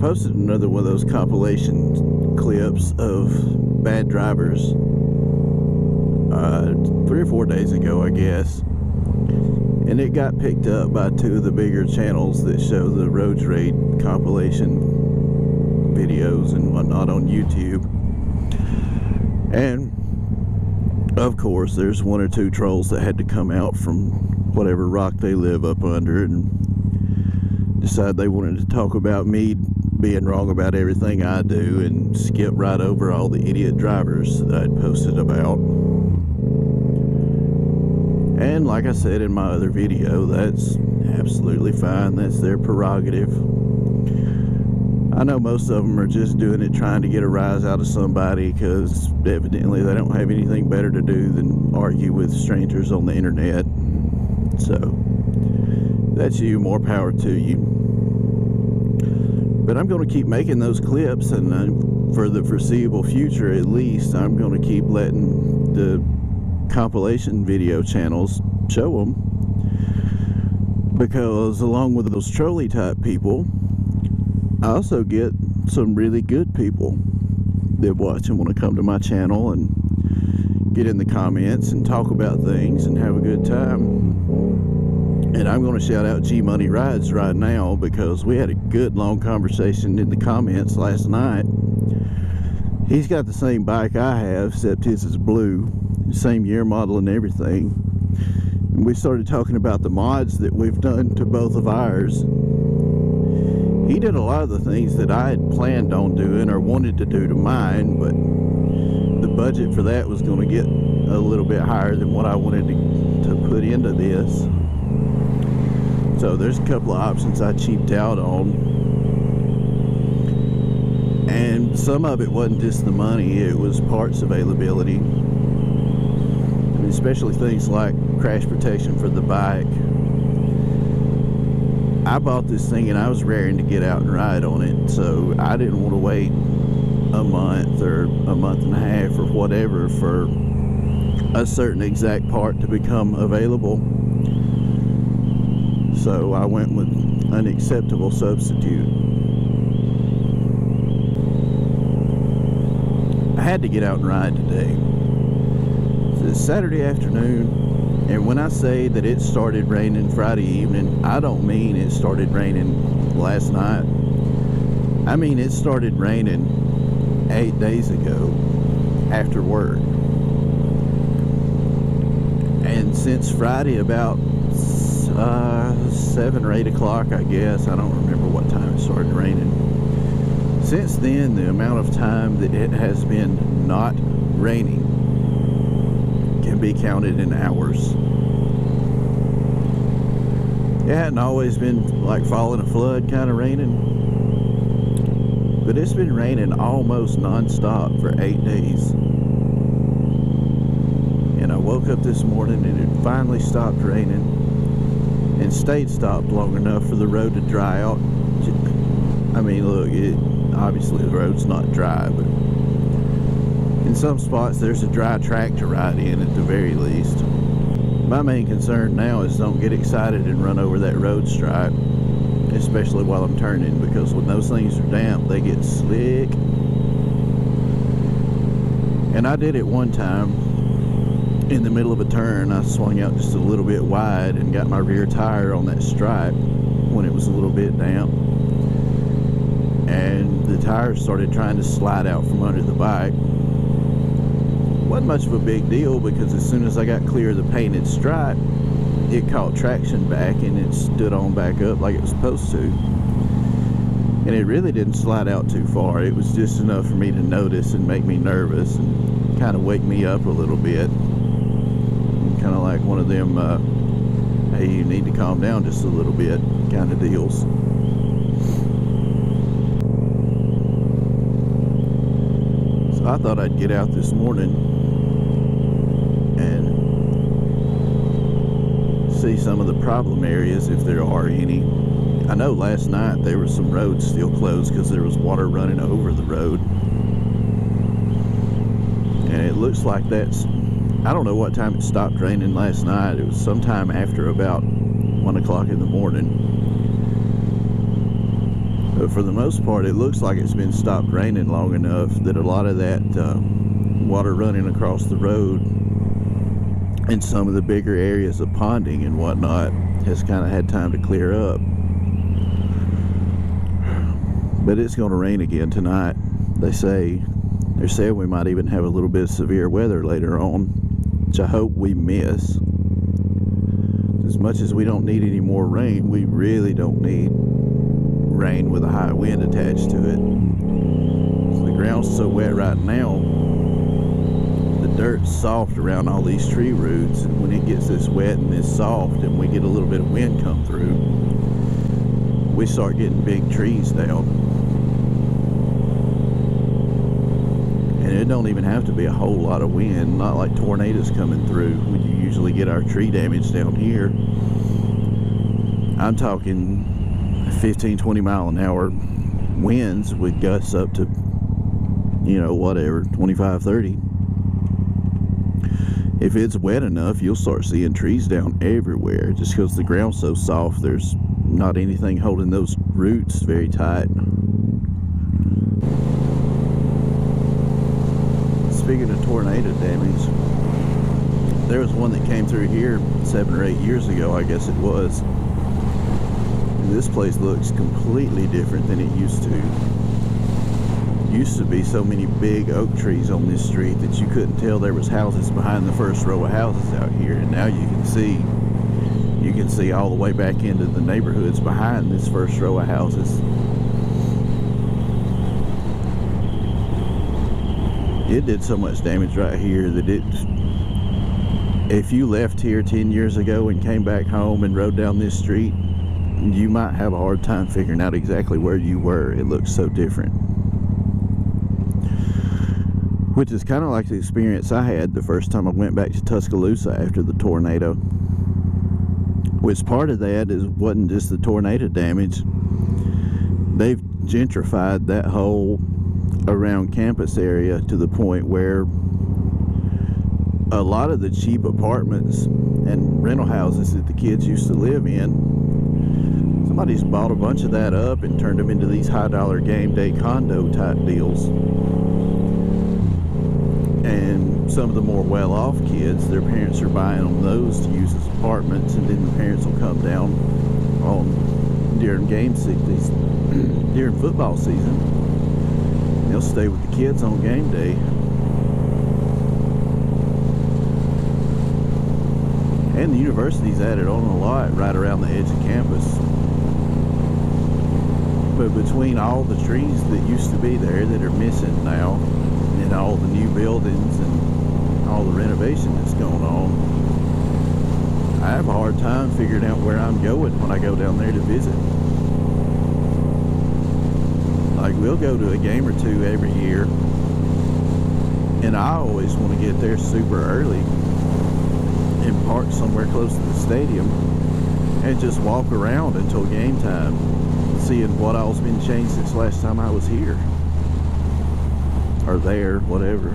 posted another one of those compilation clips of bad drivers 3 or 4 days ago, I guess, and it got picked up by 2 of the bigger channels that show the road rage compilation videos and whatnot on YouTube. And of course there's 1 or 2 trolls that had to come out from whatever rock they live up under and decide they wanted to talk about me being wrong about everything I do and skip right over all the idiot drivers that I'd posted about. And like I said in my other video, that's absolutely fine. That's their prerogative. I know most of them are just doing it trying to get a rise out of somebody, because evidently they don't have anything better to do than argue with strangers on the internet. So that's you, more power to you. But I'm going to keep making those clips, and for the foreseeable future at least, I'm going to keep letting the compilation video channels show them, because along with those trolley type people, I also get some really good people that watch and want to come to my channel and get in the comments and talk about things and have a good time. And I'm going to shout out G Money Rides right now, because we had a good long conversation in the comments last night. He's got the same bike I have, except his is blue, same year model and everything. And we started talking about the mods that we've done to both of ours. He did a lot of the things that I had planned on doing or wanted to do to mine, but the budget for that was going to get a little bit higher than what I wanted to put into this. So there's a couple of options I cheaped out on. And some of it wasn't just the money, it was parts availability. I mean, especially things like crash protection for the bike. I bought this thing and I was raring to get out and ride on it, so I didn't want to wait a month or a month and a half or whatever for a certain exact part to become available. So I went with an acceptable substitute. I had to get out and ride today. It's Saturday afternoon. And when I say that it started raining Friday evening, I don't mean it started raining last night. I mean it started raining 8 days ago after work. And since Friday about 7 or 8 o'clock, I guess, I don't remember what time it started raining. Since then, the amount of time that it has been not raining can be counted in hours. It hadn't always been like fall in a flood kind of raining, but it's been raining almost non-stop for 8 days. And I woke up this morning and it finally stopped raining and stayed stopped long enough for the road to dry out. I mean, look, obviously the road's not dry, but in some spots there's a dry track to ride in at the very least. My main concern now is don't get excited and run over that road stripe, especially while I'm turning, because when those things are damp they get slick. And I did it one time in the middle of a turn. I swung out just a little bit wide and got my rear tire on that stripe when it was a little bit damp, and the tires started trying to slide out from under the bike. Wasn't much of a big deal, because as soon as I got clear of the painted stripe, it caught traction back and it stood on back up like it was supposed to. And it really didn't slide out too far. It was just enough for me to notice and make me nervous and kind of wake me up a little bit. Kind of like one of them, hey, you need to calm down just a little bit kind of deals. So I thought I'd get out this morning and see some of the problem areas, if there are any. I know last night there were some roads still closed because there was water running over the road, and it looks like that's, I don't know what time it stopped raining last night. It was sometime after about 1 o'clock in the morning. But for the most part, it looks like it's been stopped raining long enough that a lot of that water running across the road and some of the bigger areas of ponding and whatnot has kind of had time to clear up. But it's going to rain again tonight. They're saying we might even have a little bit of severe weather later on, which I hope we miss. As much as we don't need any more rain, we really don't need rain with a high wind attached to it. So the ground's so wet right now, the dirt's soft around all these tree roots, and when it gets this wet and this soft and we get a little bit of wind come through, we start getting big trees down. And it don't even have to be a whole lot of wind, not like tornadoes coming through when you usually get our tree damage down here. I'm talking 15-20 mile an hour winds with gusts up to, you know, whatever, 25-30. If it's wet enough, you'll start seeing trees down everywhere, just because the ground's so soft. There's not anything holding those roots very tight. Speaking of tornado damage, there was one that came through here 7 or 8 years ago, I guess it was. And this place looks completely different than it used to. Used to be so many big oak trees on this street that you couldn't tell there was houses behind the first row of houses out here, and now you can see all the way back into the neighborhoods behind this first row of houses. It did so much damage right here that if you left here 10 years ago and came back home and rode down this street, you might have a hard time figuring out exactly where you were. It looks so different. Which is kind of like the experience I had the first time I went back to Tuscaloosa after the tornado. Which part of that wasn't just the tornado damage. They've gentrified that whole around campus area to the point where a lot of the cheap apartments and rental houses that the kids used to live in, somebody's bought a bunch of that up and turned them into these high-dollar game day condo type deals. And some of the more well-off kids, their parents are buying them those to use as apartments, and then the parents will come down during during football season. They'll stay with the kids on game day. And the university's added on a lot right around the edge of campus. But between all the trees that used to be there that are missing now, and all the new buildings and all the renovation that's going on, I have a hard time figuring out where I'm going when I go down there to visit. Like, we'll go to a game or two every year, and I always want to get there super early and park somewhere close to the stadium and just walk around until game time, seeing what all's been changed since last time I was here, or there, whatever.